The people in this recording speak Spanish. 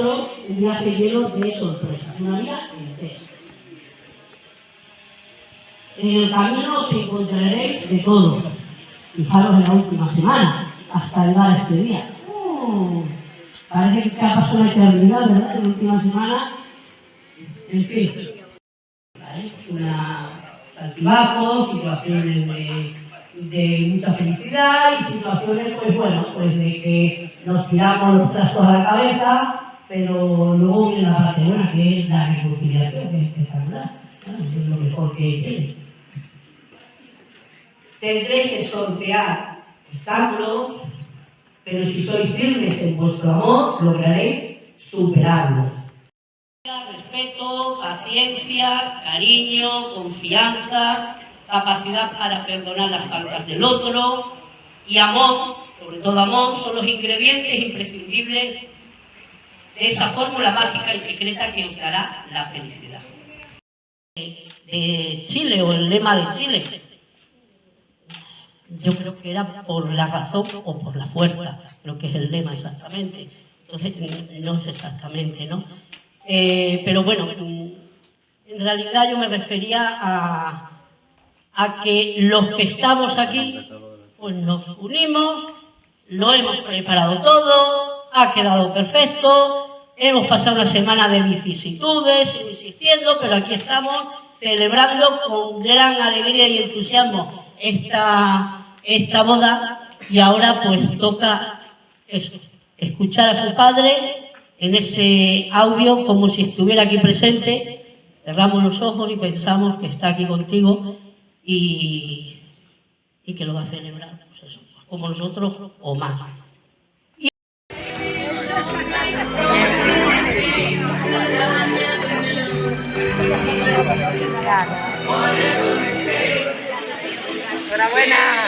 vosotros un viaje lleno de sorpresas, una vida entera. En el camino os encontraréis de todo. Fijaros en la última semana, hasta llegar a este día. Parece que ha pasado una eternidad, ¿verdad? En la última semana, en fin. ¿Vale? Altibajos, situaciones de mucha felicidad y situaciones, pues bueno, pues de que nos tiramos los trastos a la cabeza, pero luego viene la parte buena, que es la reconciliación, que es espectacular. ¿Vale? Es lo mejor que tiene. Tendréis que sortear obstáculos, pero si sois firmes en vuestro amor, lograréis superarlos. Respeto, paciencia, cariño, confianza, capacidad para perdonar las faltas del otro y amor, sobre todo amor, son los ingredientes imprescindibles de esa fórmula mágica y secreta que os dará la felicidad. De Chile, o el lema de Chile, yo creo que era por la razón o por la fuerza, creo que es el lema exactamente, entonces no es exactamente, ¿no? Pero bueno, en realidad yo me refería a que los que estamos aquí, pues nos unimos, lo hemos preparado todo, ha quedado perfecto, hemos pasado una semana de vicisitudes, insistiendo, pero aquí estamos celebrando con gran alegría y entusiasmo esta boda, y ahora pues toca eso, escuchar a su padre en ese audio como si estuviera aquí presente. Cerramos los ojos y pensamos que está aquí contigo y que lo va a celebrar, pues eso, como nosotros o más. Enhorabuena.